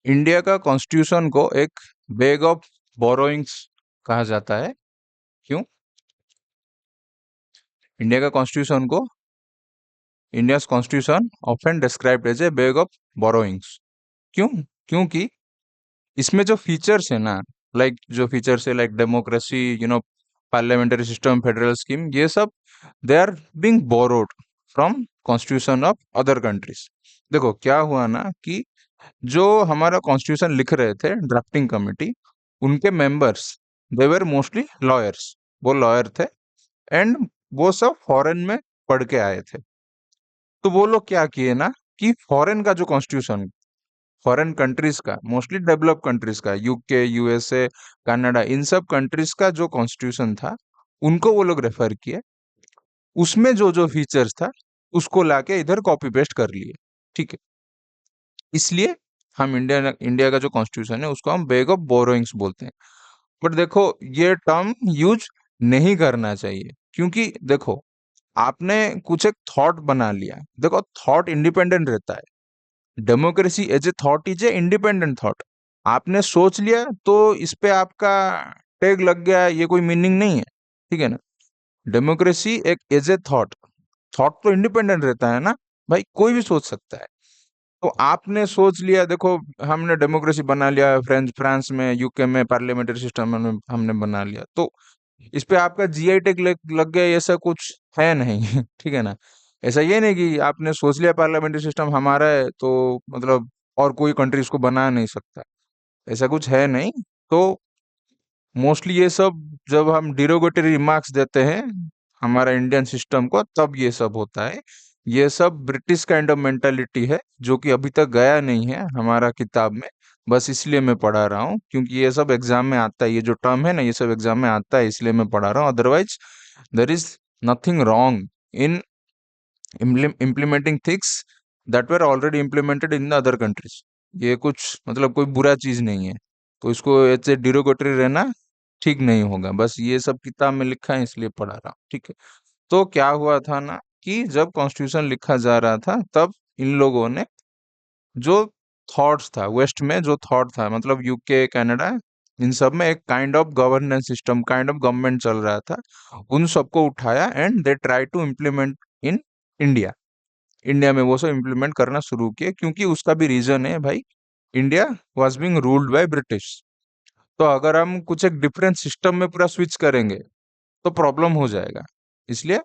India का constitution को एक बैग ऑफ बोरोइंग्स कहा जाता है। क्यों? इंडिया का कॉन्स्टिट्यूशन को India's constitution often described as a bag of borrowings. क्यों? क्योंकि इसमें जो फीचर्स है ना, लाइक जो फीचर्स है like democracy, parliamentary system, federal scheme, ये सब they are being borrowed from constitution of other countries. देखो क्या हुआ ना कि जो हमारा कॉन्स्टिट्यूशन लिख रहे थे ड्राफ्टिंग कमेटी, उनके members they were mostly lawyers. वो लॉयर थे एंड वो सब फॉरेन में पढ़ के आए थे। तो वो लोग क्या किए ना कि फॉरेन का जो कॉन्स्टिट्यूशन, फॉरेन कंट्रीज का, मोस्टली डेवलप कंट्रीज का, यूके, यूएसए, कनाडा, इन सब कंट्रीज का जो कॉन्स्टिट्यूशन था, उनको वो लोग रेफर किए। उसमें जो जो फीचर्स था उसको लाके इधर कॉपी पेस्ट कर लिए। ठीक है, इसलिए हम इंडिया इंडिया का जो कॉन्स्टिट्यूशन है उसको हम बैग ऑफ बोरोइंग्स बोलते हैं। बट देखो, ये टर्म यूज नहीं करना चाहिए, क्योंकि देखो आपने कुछ एक थॉट बना लिया। देखो थॉट इंडिपेंडेंट रहता है। Democracy as a thought is a independent thought. आपने सोच लिया तो इस पे आपका टैग लग गया, ये कोई मीनिंग नहीं है। ठीक है ना? डेमोक्रेसी एक एज ए थॉट, थॉट तो इंडिपेंडेंट रहता है ना भाई, कोई भी सोच सकता है। तो आपने सोच लिया, देखो हमने डेमोक्रेसी बना लिया, फ्रांस में, यूके में पार्लियामेंट्री सिस्टम में हमने बना लिया, तो इस पे आपका जीआई टैग लग गया, ऐसा कुछ है नहीं। ठीक है ना? ऐसा ये नहीं कि आपने सोच लिया पार्लियामेंट्री सिस्टम हमारा है तो मतलब और कोई कंट्री इसको बना नहीं सकता, ऐसा कुछ है नहीं। तो मोस्टली ये सब जब हम डिरोगेटरी रिमार्क्स देते हैं हमारा इंडियन सिस्टम को, तब ये सब होता है। ये सब ब्रिटिश काइंड ऑफ मेंटालिटी है जो कि अभी तक गया नहीं है हमारा किताब में। बस इसलिए मैं पढ़ा रहा हूँ, क्योंकि ये सब एग्जाम में आता है, ये जो टर्म है ना, ये सब एग्जाम में आता है, इसलिए मैं पढ़ा रहा हूँ। Otherwise there is nothing wrong in implementing things that were already implemented in the other countries। ये कुछ मतलब कोई बुरा चीज नहीं है, तो इसको ऐसे डिरोगेटरी रहना ठीक नहीं होगा। बस ये सब किताब में लिखा है इसलिए पढ़ा रहा हूँ। ठीक है, तो क्या हुआ था ना कि जब कॉन्स्टिट्यूशन लिखा जा रहा था तब इन लोगों ने जो थॉट्स था, वेस्ट में जो थॉट था, मतलब यूके, कनाडा, इन सब में एक kind of governance system, kind of government चल रहा था, उन सबको उठाया and they try to implement in India. India में वो सब इम्प्लीमेंट करना शुरू किए, क्योंकि उसका भी रीजन है भाई, India was being ruled by British. तो अगर हम कुछ एक डिफरेंट सिस्टम में पूरा स्विच करेंगे तो प्रॉब्लम हो जाएगा। इसलिए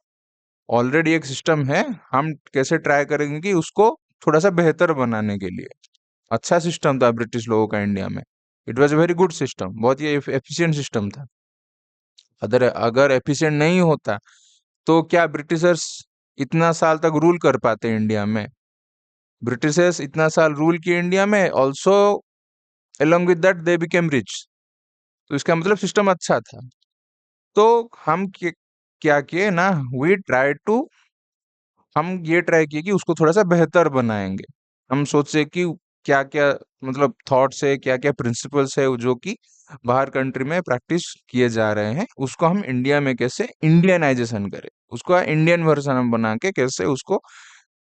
ऑलरेडी एक सिस्टम है, हम कैसे ट्राई करेंगे कि उसको थोड़ा सा बेहतर बनाने के लिए। अच्छा सिस्टम था ब्रिटिश लोगों का इंडिया में, it was a very good system, बहुत ही एफिशिएंट सिस्टम था। अगर अगर एफिशिएंट नहीं होता तो क्या ब्रिटिशर्स इतना साल तक रूल कर पाते इंडिया में? ब्रिटिशर्स इतना साल रूल किए इंडिया में, also along with that they became rich। तो इसका मतलब सिस्टम अच्छा था। तो हम क्या किए ना, वी ट्राई टू, हम ये ट्राई किए कि उसको थोड़ा सा बेहतर बनाएंगे। हम सोचे कि क्या क्या मतलब थॉट्स है, क्या क्या प्रिंसिपल्स है जो कि बाहर कंट्री में प्रैक्टिस किए जा रहे हैं, उसको हम इंडिया में कैसे इंडियनाइजेशन करें, उसको इंडियन वर्जन हम बना के कैसे उसको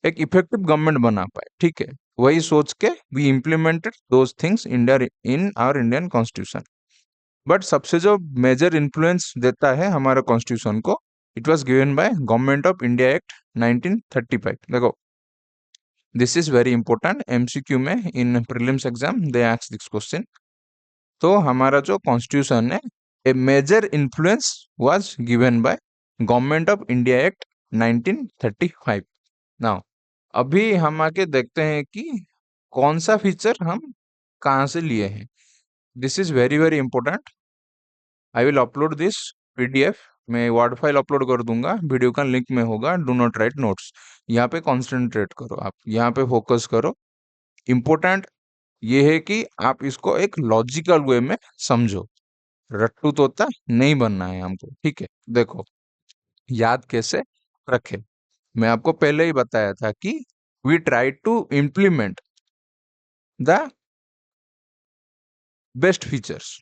एक इफेक्टिव गवर्नमेंट बना पाए। ठीक है, वही सोच के we implemented those things India in our Indian constitution. But सबसे जो मेजर इन्फ्लुएंस देता है हमारा कॉन्स्टिट्यूशन को, it was given by government of India act 1935। देखो this is very important, MCQ में in prelims exam they ask this question. तो हमारा जो कॉन्स्टिट्यूशन है, a major influence was given by government of India act 1935। Now अभी हम आके देखते हैं कि कौन सा फीचर हम कहाँ से लिए हैं। This is very very important. I will upload this PDF, मैं वर्ड फाइल अपलोड कर दूंगा, वीडियो का लिंक में होगा, डू नॉट राइट नोट्स। यहाँ पे कॉन्सेंट्रेट करो, आप यहाँ पे फोकस करो। इम्पोर्टेंट ये है कि आप इसको एक लॉजिकल वे में समझो, रट्टू तोता नहीं बनना है हमको। ठीक है, देखो याद कैसे रखे, मैं आपको पहले ही बताया था कि we try to implement the best features.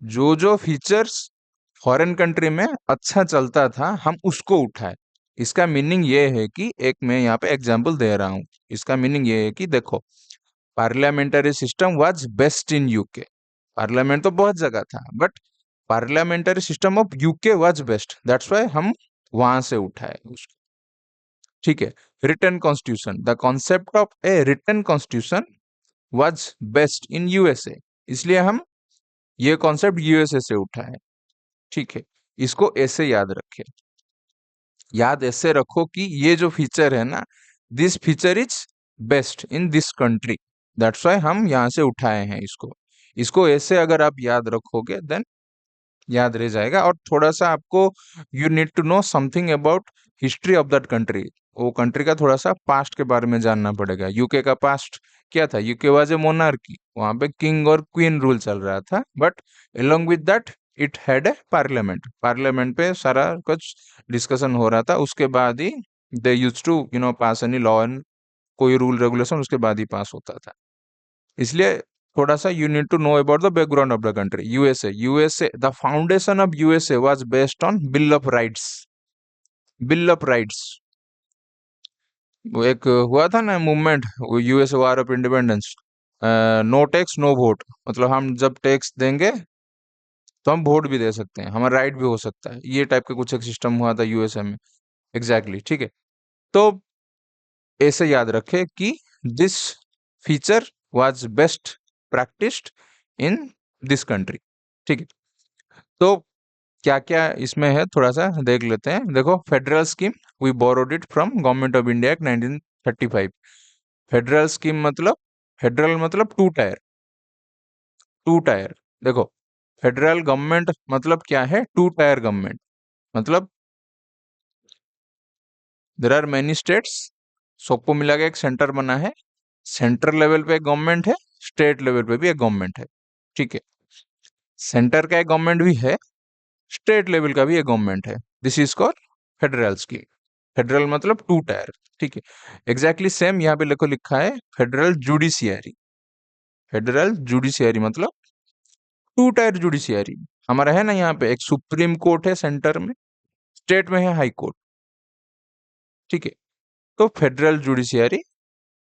जो जो फीचर्स फॉरेन कंट्री में अच्छा चलता था हम उसको उठाए। इसका मीनिंग ये है कि एक मैं यहाँ पे एग्जांपल दे रहा हूँ। इसका मीनिंग ये है कि देखो parliamentary system was best in UK. Parliament तो बहुत जगह था, but parliamentary system of UK was best, that's why हम वहां से उठाए उसको। ठीक है। Written constitution, the concept of a written constitution was best in USA, इसलिए हम ये कॉन्सेप्ट यूएसए से उठाए। ठीक है, इसको ऐसे याद रखें। याद ऐसे रखो कि ये जो फीचर है ना, this feature is best in this country, that's why हम यहाँ से उठाए हैं इसको। इसको ऐसे अगर आप याद रखोगे देन याद रह जाएगा। और थोड़ा सा आपको you need to know something about history of that country, वो कंट्री का थोड़ा सा पास्ट के बारे में जानना पड़ेगा। यूके का पास्ट क्या था? यूके वाज ए मोनार्की, वहां पे किंग और क्वीन रूल चल रहा था, but along with that it had a parliament. Parliament पे सारा कुछ डिस्कशन हो रहा था, उसके बाद ही they used to pass any law and कोई रूल रेगुलेशन उसके बाद ही पास होता था। इसलिए थोड़ा सा you need to know about the background of the country. USA, the foundation of USA was based on Bill of Rights. Bill of Rights, वो एक हुआ था ना मूवमेंट, वो US war of independence. No tax no vote, मतलब हम जब tax देंगे तो हम वोट भी दे सकते हैं, हमारा राइट भी हो सकता है, ये टाइप का कुछ एक सिस्टम हुआ था यूएसए में। एग्जैक्टली, ठीक है। तो ऐसे याद रखें कि this feature was best practised in this country. ठीक है, तो क्या क्या इसमें है थोड़ा सा देख लेते हैं। देखो, federal scheme, we borrowed it from government of India act 1935। Federal scheme मतलब, फेडरल मतलब टू टायर, टू टायर। देखो, फेडरल गवर्नमेंट मतलब क्या है? टू टायर गवर्नमेंट, मतलब देर आर मेनी स्टेट्स, सबको मिला के एक सेंटर बना है। सेंट्रल लेवल पे एक गवर्नमेंट है, स्टेट लेवल पे भी एक गवर्नमेंट है। ठीक है, सेंटर का एक गवर्नमेंट भी है, स्टेट लेवल का भी एक गवर्नमेंट है। This is called federal scheme. Federal मतलब टू टायर। ठीक है, एग्जैक्टली सेम यहाँ पे लिखो, लिखा है फेडरल जुडिशियरी। फेडरल जुडिशियरी मतलब टू टायर जुडिशियरी। हमारा है ना यहाँ पे एक सुप्रीम कोर्ट है सेंटर में, स्टेट में है हाई कोर्ट। ठीक है, तो फेडरल जुडिशियरी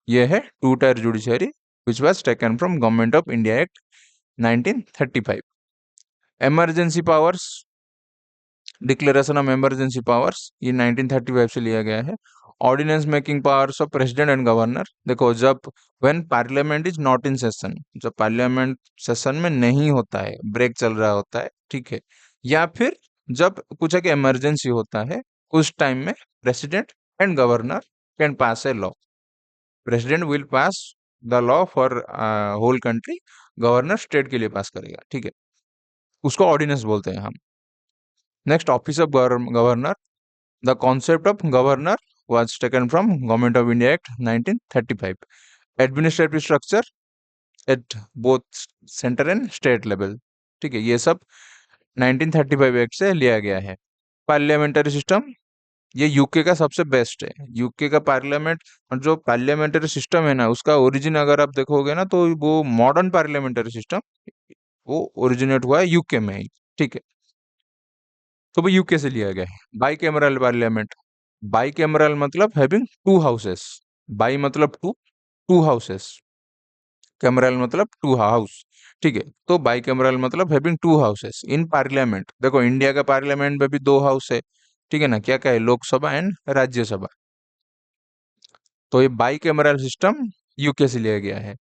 ये है two tier judiciary which was taken from government of India act 1935। Emergency powers, declaration of emergency powers, ये 1935 से लिया गया है। Ordinance making powers of president and governor, देखो जब when parliament is not in session, जब पार्लियामेंट सेशन में नहीं होता है, ब्रेक चल रहा होता है, ठीक है, या फिर जब कुछ एक इमरजेंसी होता है, उस टाइम में president and governor can pass a law. President will pass the law for whole country, governor state के लिए पास करेगा। ठीक है, उसको ऑर्डिनेंस बोलते हैं हम। Next, office of governor, the concept of governor was taken from Government of India Act 1935. Administrative structure at both center and state level, ठीक है, ये सब 1935 एक्ट से लिया गया है। पार्लियामेंटरी सिस्टम, ये यूके का सबसे बेस्ट है। यूके का पार्लियामेंट, और जो पार्लियामेंटरी सिस्टम है ना, उसका ओरिजिन अगर आप देखोगे ना, तो वो मॉडर्न पार्लियामेंटरी सिस्टम वो ओरिजिनेट हुआ है यूके में ही। ठीक है, तो वो यूके से लिया गया है। By cameral parliament, by cameral मतलब हैविंग टू हाउसेस, बाई मतलब टू, टू हाउसेस, कैमरल मतलब टू हाउस। ठीक है, तो बाई कैमरल मतलब having to houses in parliament. देखो, इंडिया का पार्लियामेंट में भी दो हाउस है, ठीक है ना, क्या क्या है? लोकसभा एंड राज्यसभा। तो ये बाई कैमरल सिस्टम यूके से लिया गया है।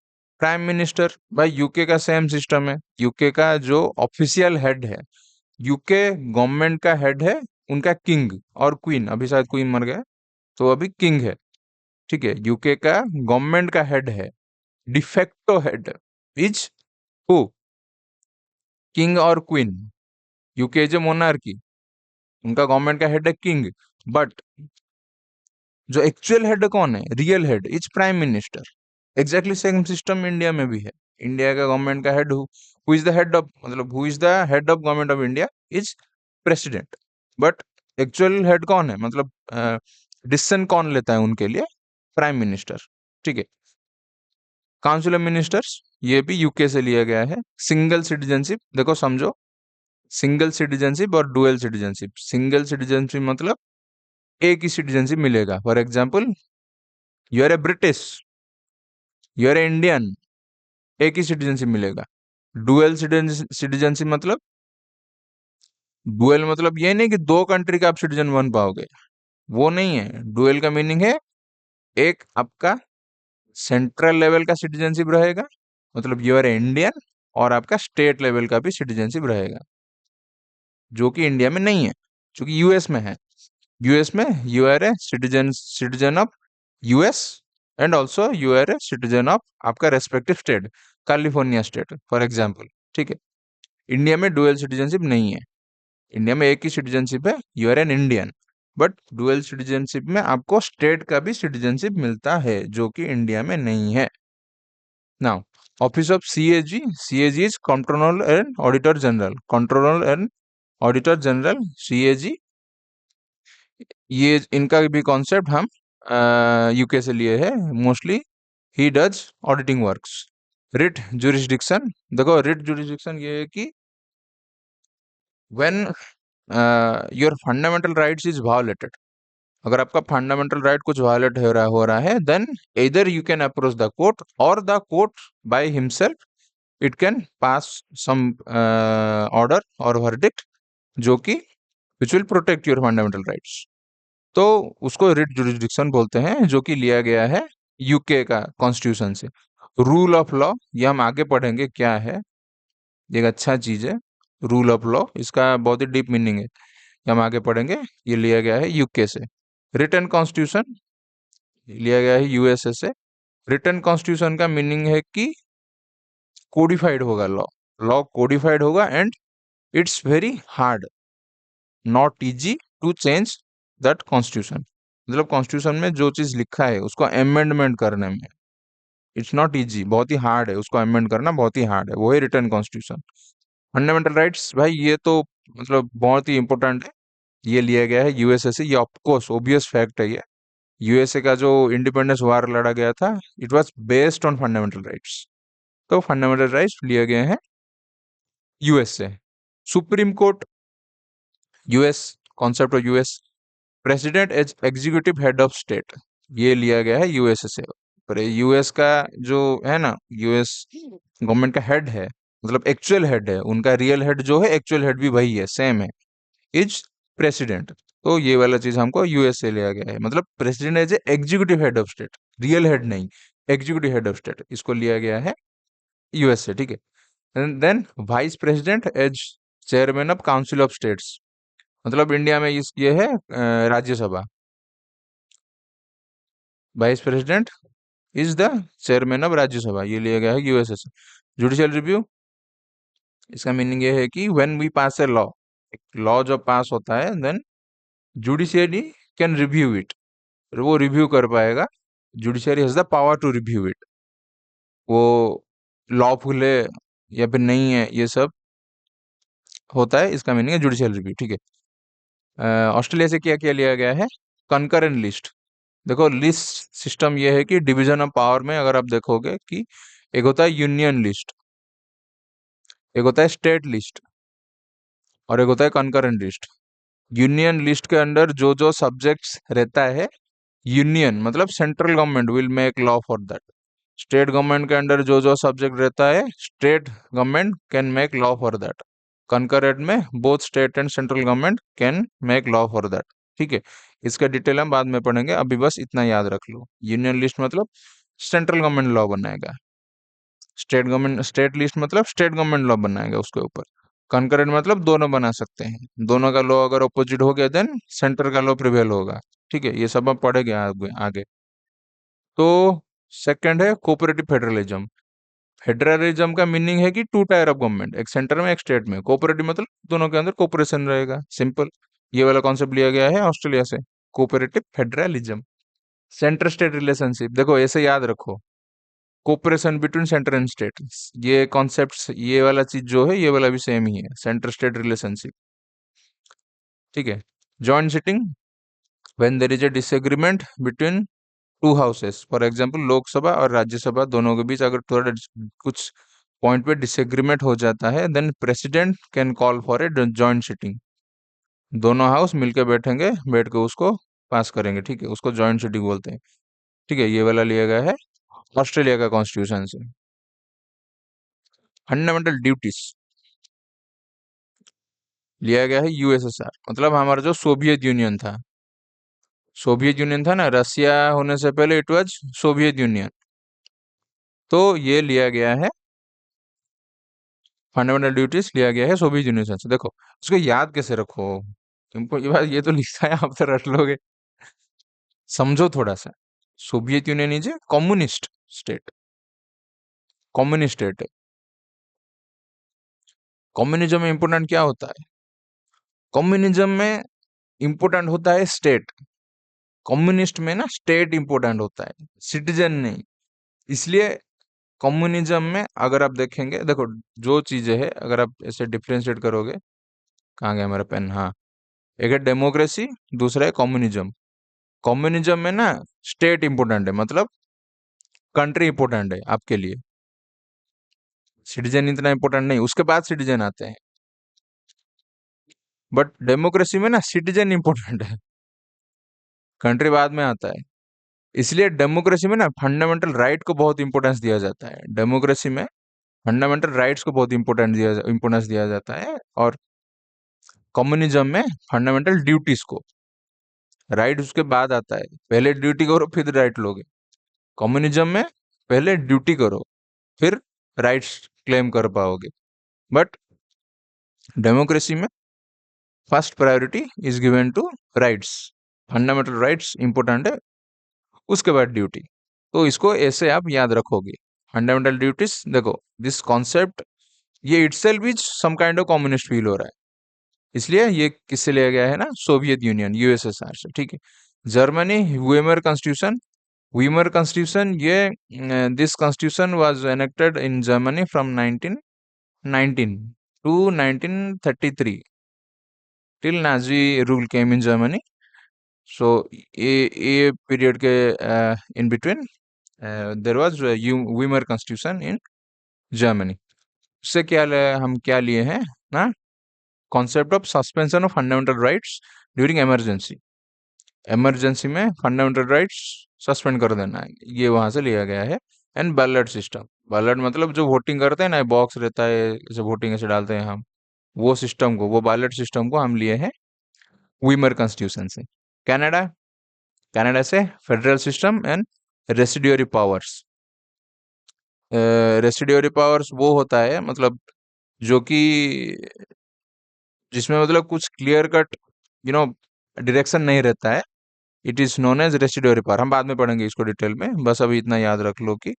प्राइम मिनिस्टर, भाई यूके का सेम सिस्टम है। यूके का जो ऑफिशियल हेड है, यूके गवर्नमेंट का हेड है उनका किंग और क्वीन, अभी शायद क्वीन मर गया तो अभी किंग है। ठीक है, यूके का गवर्नमेंट का हेड है, de facto head is who? King और क्वीन। यूके जो मोनार्की, उनका गवर्नमेंट का हेड है किंग, बट जो एक्चुअल हेड कौन है? Real head is prime minister. Exactly same system India में भी है। इंडिया का गवर्नमेंट का head who is the head of, मतलब who is the head of government of India is president, but actual head कौन है, मतलब डिसीजन कौन लेता है उनके लिए? Prime minister. ठीक है, काउंसिल ऑफ मिनिस्टर्स, ये भी यूके से लिया गया है। सिंगल सिटीजनशिप, देखो समझो, सिंगल सिटीजनशिप और डुअल सिटीजनशिप। सिंगल सिटीजनशिप मतलब एक ही सिटीजनशिप मिलेगा। For example, you are a British, you are a Indian, एक ही सिटीजनशिप मिलेगा। डुअल सिटीजनशिप मतलब, डुअल मतलब ये नहीं कि दो कंट्री का आप सिटीजन बन पाओगे, वो नहीं है। डुअल का मीनिंग है एक आपका सेंट्रल लेवल का सिटीजनशिप रहेगा, मतलब यू आर इंडियन, और आपका स्टेट लेवल का भी सिटीजनशिप रहेगा, जो कि इंडिया में नहीं है, क्योंकि यूएस में है। यूएस में you are a citizen of US, and also you are a citizen of आपका respective state, California state for example. ठीक है, इंडिया में डुअल सिटीजनशिप नहीं है। इंडिया में एक ही सिटीजनशिप है, you are an Indian. But dual citizenship में आपको स्टेट का भी सिटीजनशिप मिलता है, जो कि इंडिया में नहीं है। Now, office of CAG, CAG is controller and auditor general, controller and auditor general, CAG. ये इनका भी कॉन्सेप्ट हम यूके से लिए है mostly. He does auditing works. Writ jurisdiction, देखो रिट जुरिस्डिक्शन ये है कि when your fundamental rights is violated, अगर आपका फंडामेंटल राइट कुछ वायलेट हो रहा है, then either you can approach the court or the court by himself it can pass some order or verdict, जो कि which will protect your fundamental rights। तो उसको रिट जुरिस्डिक्शन बोलते हैं, जो कि लिया गया है यूके का कॉन्स्टिट्यूशन से। रूल ऑफ लॉ, ये हम आगे पढ़ेंगे क्या है, ये एक अच्छा चीज है। रूल ऑफ लॉ, इसका बहुत ही डीप मीनिंग है, ये हम आगे पढ़ेंगे। ये लिया गया है यूके से। रिटन कॉन्स्टिट्यूशन लिया गया है यूएसए से। रिटन कॉन्स्टिट्यूशन का मीनिंग है कि कोडिफाइड होगा लॉ, लॉ कोडिफाइड होगा, and it's very hard, not easy to change that constitution. मतलब कॉन्स्टिट्यूशन में जो चीज लिखा है उसको अमेंडमेंट करने में इट्स नॉट इजी, बहुत ही हार्ड है, उसको अमेंड करना बहुत ही हार्ड है, वो है रिटन कॉन्स्टिट्यूशन। फंडामेंटल राइट्स भाई, ये तो मतलब बहुत ही इंपॉर्टेंट है। ये लिया गया है यूएसए से, ये ऑफकोर्स ओबियस फैक्ट है ये। यूएसए का जो इंडिपेंडेंस वार लड़ा गया था, it was based on fundamental rights. तो फंडामेंटल राइट्स लिए गए हैं यूएस से। Supreme court, US, concept of US. President as executive head of state, ये लिया गया है यूएस से। पर यूएस का जो है ना, यूएस गवर्नमेंट का हेड है, मतलब एक्चुअल हेड है, उनका रियल हेड जो है, एक्चुअल हेड भी वही है, सेम है, इज प्रेसिडेंट। तो ये वाला चीज हमको यूएस से लिया गया है, मतलब president as a executive head of state, real head नहीं, एग्जीक्यूटिव हेड ऑफ स्टेट, इसको लिया गया है यूएस से। ठीक है, and then vice president as chairman of council of states, मतलब इंडिया में इस ये है Rajya Sabha. Vice president is the chairman of Rajya Sabha, ये लिया गया है यूएसए से। जुडिशियल रिव्यू, इसका मीनिंग ये है कि when we pass a law, एक लॉ जब पास होता है, then judiciary can review it, वो रिव्यू कर पाएगा। Judiciary has the power to review it, वो लॉफुल है या फिर नहीं है, ये सब होता है, इसका मीनिंग है जुडिशियल रिव्यू। ठीक है, ऑस्ट्रेलिया से क्या क्या लिया गया है, कंकरेंट लिस्ट। देखो लिस्ट सिस्टम ये है कि डिवीजन ऑफ पावर में अगर आप देखोगे कि एक होता है यूनियन लिस्ट, एक होता है स्टेट लिस्ट, और एक होता है कंकरेंट लिस्ट। यूनियन लिस्ट के अंदर जो जो सब्जेक्ट्स रहता है, यूनियन मतलब central government will make law for that. State government के अंदर जो जो सब्जेक्ट रहता है, state government can make law for that. Concurrent में both state and central government can make law for that. ठीक है, इसका डिटेल हम बाद में पढ़ेंगे, अभी बस इतना याद रख लो। यूनियन लिस्ट मतलब सेंट्रल गवर्नमेंट लॉ बनाएगा, स्टेट गवर्नमेंट, स्टेट लिस्ट मतलब स्टेट गवर्नमेंट लॉ बनाएगा उसके ऊपर। कंकरेंट मतलब दोनों बना सकते हैं, दोनों का लॉ अगर अपोजिट हो गया, देन सेंटर का लॉ प्रिवेल होगा। ठीक है, ये सब हम पढ़ेंगे आगे आगे। तो सेकंड है कोऑपरेटिव फेडरलिज्म। फेडरलिज्म का मीनिंग है कि टू टायर ऑफ गवर्नमेंट, एक सेंटर में एक स्टेट में। कोऑपरेटिव मतलब दोनों के अंदर कोऑपरेशन रहेगा, सिंपल। ये वाला कॉन्सेप्ट लिया गया है ऑस्ट्रेलिया से, cooperative federalism. Centre state relationship, देखो ऐसे याद रखो, cooperation between centre and state, ये कॉन्सेप्ट, ये वाला चीज जो है, ये वाला भी सेम ही है, सेंटर स्टेट रिलेशनशिप। ठीक है, joint sitting, when there is a disagreement between two houses, for example Lok Sabha और राज्यसभा दोनों के बीच अगर थोड़ा कुछ पॉइंट पे डिसएग्रीमेंट हो जाता है, then president can call for a joint sitting. दोनों हाउस मिलकर बैठेंगे, बैठ के उसको पास करेंगे। ठीक है, उसको जॉइंट सिटिंग बोलते हैं। ठीक है, ये वाला लिया गया है ऑस्ट्रेलिया का कॉन्स्टिट्यूशन से। फंडामेंटल ड्यूटीज लिया गया है यूएसएसआर, मतलब हमारा जो सोवियत यूनियन था, सोवियत यूनियन था ना, रसिया होने से पहले इट वाज सोवियत यूनियन। तो ये लिया गया है, फंडामेंटल ड्यूटीज लिया गया है सोवियत यूनियन से। देखो इसको याद कैसे रखो, तुमको ये बात, ये तो लिखा है आप तो रट लोगे, समझो थोड़ा सा। Soviet union is a communist state, communist state है। कम्युनिज्म में इंपोर्टेंट क्या होता है? कम्युनिज्म में इंपोर्टेंट होता है स्टेट। कम्युनिस्ट में ना स्टेट इंपोर्टेंट होता है, सिटीजन नहीं। इसलिए कम्युनिज्म में अगर आप देखेंगे, देखो जो चीजें है अगर आप ऐसे डिफरेंशिएट करोगे, कहाँ गया मेरा पेन, हाँ, एक है डेमोक्रेसी, दूसरा है कम्युनिज्म। कम्युनिज्म में ना स्टेट इंपोर्टेंट है, मतलब कंट्री इंपोर्टेंट है आपके लिए, सिटीजन इतना इंपोर्टेंट नहीं, उसके बाद सिटीजन आते हैं। बट डेमोक्रेसी में ना सिटीजन इंपोर्टेंट है, कंट्री बाद में आता है। इसलिए डेमोक्रेसी में ना फंडामेंटल राइट को बहुत इंपॉर्टेंस दिया जाता है, डेमोक्रेसी में फंडामेंटल राइट्स को बहुत इंपोर्टेंस दिया जाता है। और कम्युनिज्म में फंडामेंटल ड्यूटीज को, राइट उसके बाद आता है, पहले ड्यूटी करो फिर राइट लोगे। कम्युनिज्म में पहले ड्यूटी करो फिर राइट्स क्लेम कर पाओगे। बट डेमोक्रेसी में first priority is given to rights, fundamental rights important है, उसके बाद ड्यूटी। तो इसको ऐसे आप याद रखोगे, फंडामेंटल ड्यूटीज। देखो दिस कॉन्सेप्ट, ये itself is some kind of communist feel हो रहा है, इसलिए ये किससे लिया गया है ना, सोवियत यूनियन, यूएसएसआर से, ठीक है। Germany, Weimar constitution, Weimar constitution, ये this constitution was enacted in Germany from 1919 to 1933 till Nazi rule came in Germany. So ये पीरियड के in between there was Weimar constitution in Germany. उससे हम क्या लिए हैं ना, concept of suspension of fundamental rights during emergency, emergency में fundamental rights suspend कर देना है, ये वहां से लिया गया है। एंड बैलेट सिस्टम, बैलेट मतलब जो वोटिंग करते हैं ना, बॉक्स रहता है, जैसे वोटिंग ऐसे डालते हैं हम, वो सिस्टम को, वो बैलेट सिस्टम को हम लिए हैं वीमर कॉन्स्टिट्यूशन से। कनाडा, कनाडा से federal system and residuary powers. Residuary powers वो होता है मतलब जो कि, जिसमें मतलब कुछ clear cut you know direction नहीं रहता है, it is known as residuary power. हम बाद में पढ़ेंगे इसको डिटेल में, बस अभी इतना याद रख लो कि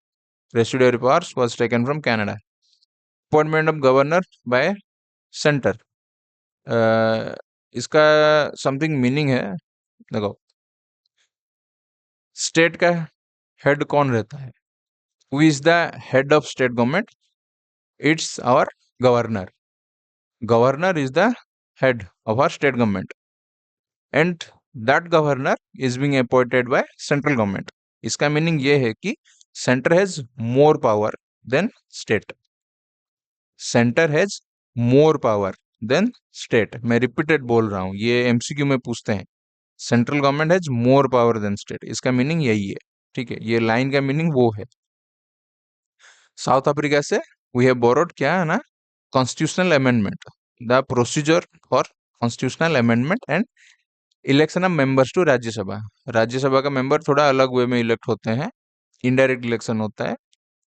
residuary powers was taken from Canada. Appointment of governor by centre, इसका समथिंग मीनिंग है। देखो स्टेट का हेड कौन रहता है, who is the head of state government? It's our governor, governor is the head of our state government and that governor is being appointed by central government. इसका meaning ये है कि centre has more power than state, centre has more power than state. मैं repeated बोल रहा हूं, ये MCQ में पूछते हैं, central government has more power than state, इसका मीनिंग यही है, ठीक है, ये लाइन का मीनिंग वो है। साउथ अफ्रीका से वी हैव बोरोड क्या है ना, constitutional amendment, the procedure for constitutional amendment and election of members to Rajya Sabha. Rajya Sabha का मेंबर थोड़ा अलग वे में इलेक्ट होते हैं, इनडायरेक्ट इलेक्शन होता है,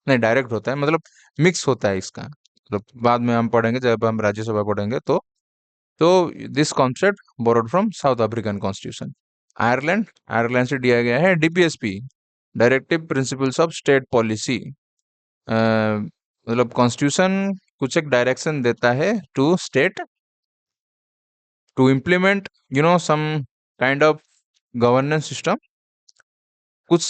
नहीं डायरेक्ट होता है, मतलब मिक्स होता है इसका, मतलब बाद में हम पढ़ेंगे जब हम राज्यसभा पढ़ेंगे तो this concept borrowed from South African constitution. Ireland, Ireland से दिया गया है DPSP, directive principles of state policy, मतलब कॉन्स्टिट्यूशन कुछ एक डायरेक्शन देता है to state to implement some kind of governance system. कुछ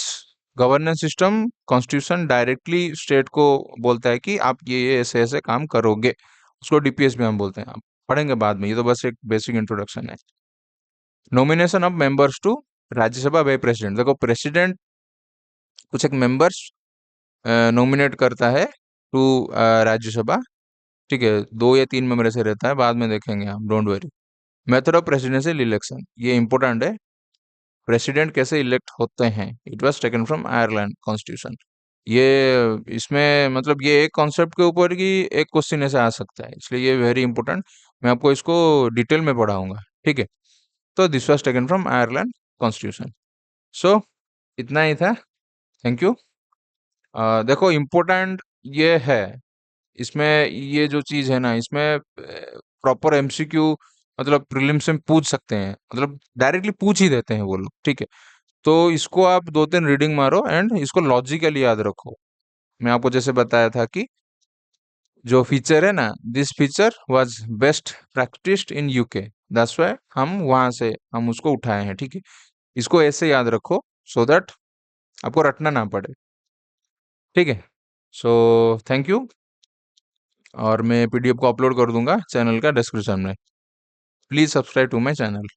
governance system constitution directly state को बोलता है कि आप ये ऐसे ऐसे काम करोगे, उसको डीपीएस भी हम बोलते हैं, आप पढ़ेंगे बाद में, ये तो बस एक बेसिक इंट्रोडक्शन है। Nomination of members to Rajya Sabha by president, देखो प्रेसिडेंट कुछ एक मेंबर्स नॉमिनेट करता है टू राज्यसभा, ठीक है, 2 या 3 मेंबर ऐसे रहता है, बाद में देखेंगे हम, don't worry. Method of presidential election, ये इंपॉर्टेंट है, प्रेसिडेंट कैसे इलेक्ट होते हैं, it was taken from Ireland constitution. ये इसमें मतलब ये एक कॉन्सेप्ट के ऊपर ही एक क्वेश्चन ऐसे आ सकता है, इसलिए ये वेरी इंपॉर्टेंट। मैं आपको इसको डिटेल में पढ़ाऊंगा, ठीक है। तो this was taken from Ireland constitution. So इतना ही था। Thank you. देखो इम्पोर्टेंट ये है, इसमें ये जो चीज है ना, इसमें प्रॉपर एमसीक्यू मतलब प्रीलिम्स में पूछ सकते हैं, मतलब डायरेक्टली पूछ ही देते हैं वो लोग, ठीक है। तो इसको आप दो तीन रीडिंग मारो एंड इसको लॉजिकली याद रखो। मैं आपको जैसे बताया था कि जो फीचर है ना, this feature was best practised in UK, that's why हम वहां से हम उसको उठाए हैं, ठीक है। इसको ऐसे याद रखो सो दैट आपको रटना ना पड़े, ठीक है। So thank you. और मैं पीडीएफ को अपलोड कर दूंगा चैनल का डिस्क्रिप्शन में। Please subscribe to my channel.